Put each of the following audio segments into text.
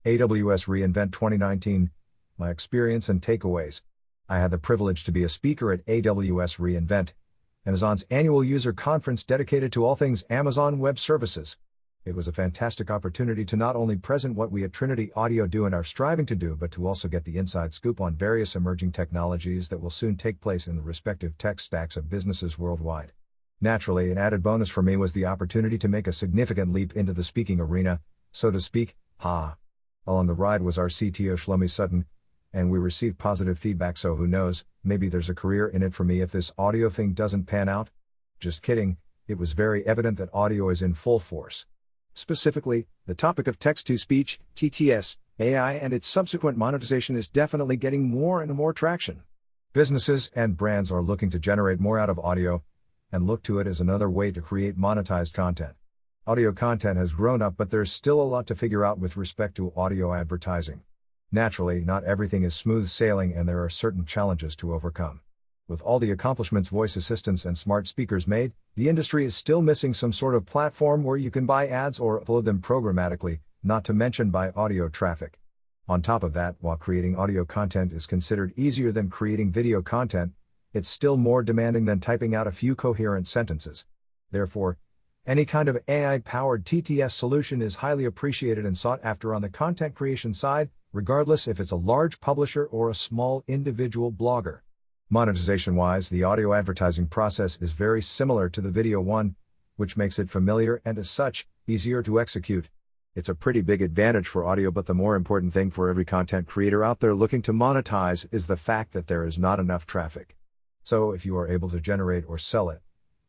AWS reInvent 2019, my experience and takeaways. I had the privilege to be a speaker at AWS reInvent, Amazon's annual user conference dedicated to all things Amazon Web Services. It was a fantastic opportunity to not only present what we at Trinity Audio do and are striving to do, but to also get the inside scoop on various emerging technologies that will soon take place in the respective tech stacks of businesses worldwide. Naturally, an added bonus for me was the opportunity to make a significant leap into the speaking arena, so to speak. Along the ride was our CTO Shlomi Sutton, and we received positive feedback, so who knows, maybe there's a career in it for me if this audio thing doesn't pan out. Just kidding, it was very evident that audio is in full force. Specifically, the topic of text-to-speech, TTS, AI and its subsequent monetization is definitely getting more and more traction. Businesses and brands are looking to generate more out of audio, and look to it as another way to create monetized content. Audio content has grown up, but there's still a lot to figure out with respect to audio advertising. Naturally, not everything is smooth sailing and there are certain challenges to overcome. With all the accomplishments voice assistants and smart speakers made, the industry is still missing some sort of platform where you can buy ads or upload them programmatically, not to mention buy audio traffic. On top of that, while creating audio content is considered easier than creating video content, it's still more demanding than typing out a few coherent sentences. Therefore, any kind of AI-powered TTS solution is highly appreciated and sought after on the content creation side, regardless if it's a large publisher or a small individual blogger. Monetization-wise, the audio advertising process is very similar to the video one, which makes it familiar and as such, easier to execute. It's a pretty big advantage for audio, but the more important thing for every content creator out there looking to monetize is the fact that there is not enough traffic. So if you are able to generate or sell it,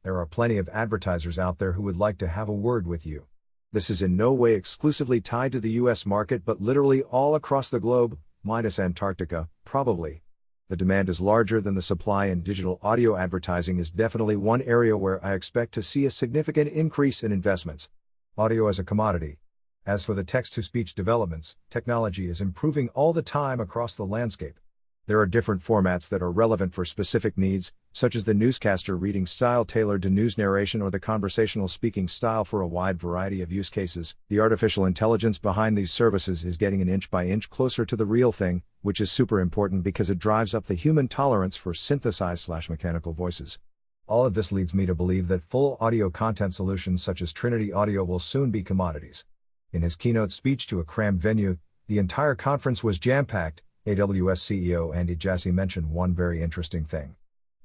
there are plenty of advertisers out there who would like to have a word with you. This is in no way exclusively tied to the US market, but literally all across the globe, minus Antarctica, probably. The demand is larger than the supply, and digital audio advertising is definitely one area where I expect to see a significant increase in investments. Audio as a commodity. As for the text-to-speech developments, technology is improving all the time across the landscape. There are different formats that are relevant for specific needs, such as the newscaster reading style tailored to news narration or the conversational speaking style for a wide variety of use cases. The artificial intelligence behind these services is getting an inch by inch closer to the real thing, which is super important because it drives up the human tolerance for synthesized/mechanical voices. All of this leads me to believe that full audio content solutions such as Trinity Audio will soon be commodities. In his keynote speech to a crammed venue, the entire conference was jam-packed. AWS CEO Andy Jassy mentioned one very interesting thing.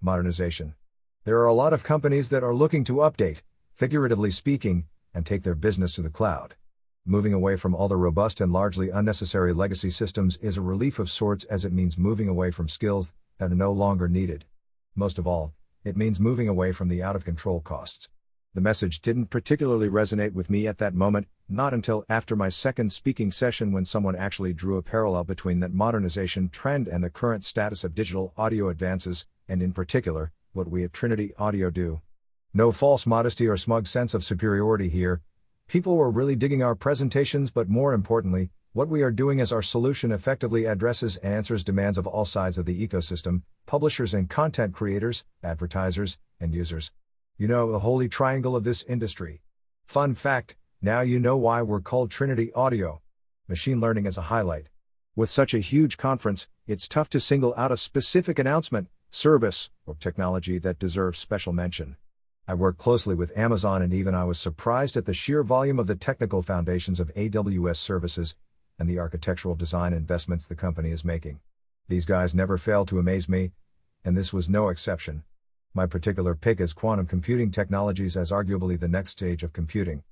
Modernization. There are a lot of companies that are looking to update, figuratively speaking, and take their business to the cloud. Moving away from all the robust and largely unnecessary legacy systems is a relief of sorts, as it means moving away from skills that are no longer needed. Most of all, it means moving away from the out-of-control costs. The message didn't particularly resonate with me at that moment, not until after my second speaking session, when someone actually drew a parallel between that modernization trend and the current status of digital audio advances, and in particular, what we at Trinity Audio do. No false modesty or smug sense of superiority here. People were really digging our presentations, but more importantly, what we are doing as our solution effectively addresses and answers demands of all sides of the ecosystem: publishers and content creators, advertisers, and users. You know, the holy triangle of this industry. Fun fact, now you know why we're called Trinity Audio. Machine learning as a highlight. With such a huge conference, it's tough to single out a specific announcement, service, or technology that deserves special mention. I work closely with Amazon, and even I was surprised at the sheer volume of the technical foundations of AWS services and the architectural design investments the company is making. These guys never fail to amaze me, and this was no exception. My particular pick is quantum computing technologies as arguably the next stage of computing.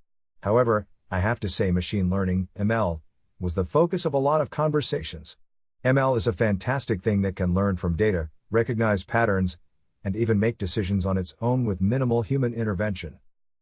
However, I have to say machine learning, ML, was the focus of a lot of conversations. ML is a fantastic thing that can learn from data, recognize patterns, and even make decisions on its own with minimal human intervention.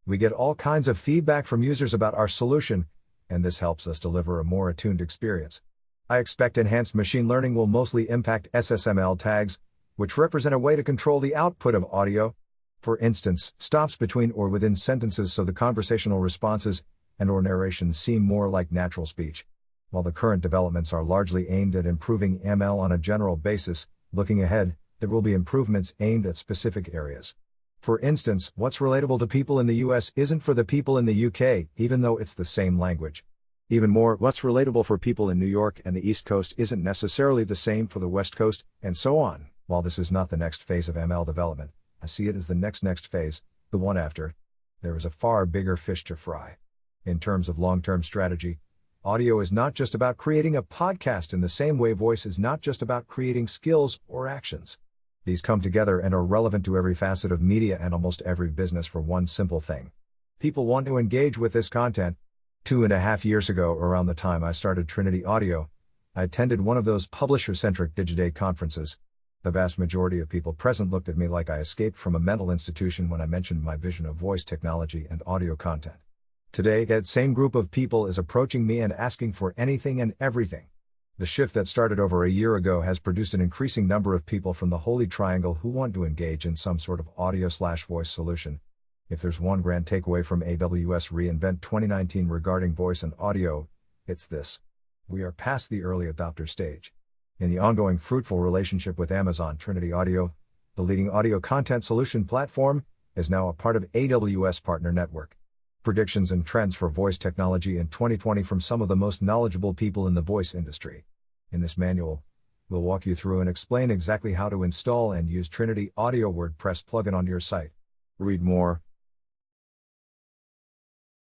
We get all kinds of feedback from users about our solution, and this helps us deliver a more attuned experience. I expect enhanced machine learning will mostly impact SSML tags, which represent a way to control the output of audio. For instance, stops between or within sentences so the conversational responses and/or narrations seem more like natural speech. While the current developments are largely aimed at improving ML on a general basis, looking ahead, there will be improvements aimed at specific areas. For instance, what's relatable to people in the US isn't for the people in the UK, even though it's the same language. Even more, what's relatable for people in New York and the East Coast isn't necessarily the same for the West Coast, and so on. While this is not the next phase of ML development, I see it as the next phase, the one after. There is a far bigger fish to fry. In terms of long-term strategy, audio is not just about creating a podcast in the same way voice is not just about creating skills or actions. These come together and are relevant to every facet of media and almost every business for one simple thing. People want to engage with this content. 2.5 years ago, around the time I started Trinity Audio, I attended one of those publisher-centric Digiday conferences. The vast majority of people present looked at me like I escaped from a mental institution when I mentioned my vision of voice technology and audio content. Today, that same group of people is approaching me and asking for anything and everything. The shift that started over a year ago has produced an increasing number of people from the Holy Triangle who want to engage in some sort of audio/voice solution. If there's one grand takeaway from AWS reInvent 2019 regarding voice and audio, it's this. We are past the early adopter stage. In the ongoing fruitful relationship with Amazon, Trinity Audio, the leading audio content solution platform, is now a part of AWS Partner Network. Predictions and trends for voice technology in 2020 from some of the most knowledgeable people in the voice industry. In this manual, we'll walk you through and explain exactly how to install and use Trinity Audio WordPress plugin on your site. Read more,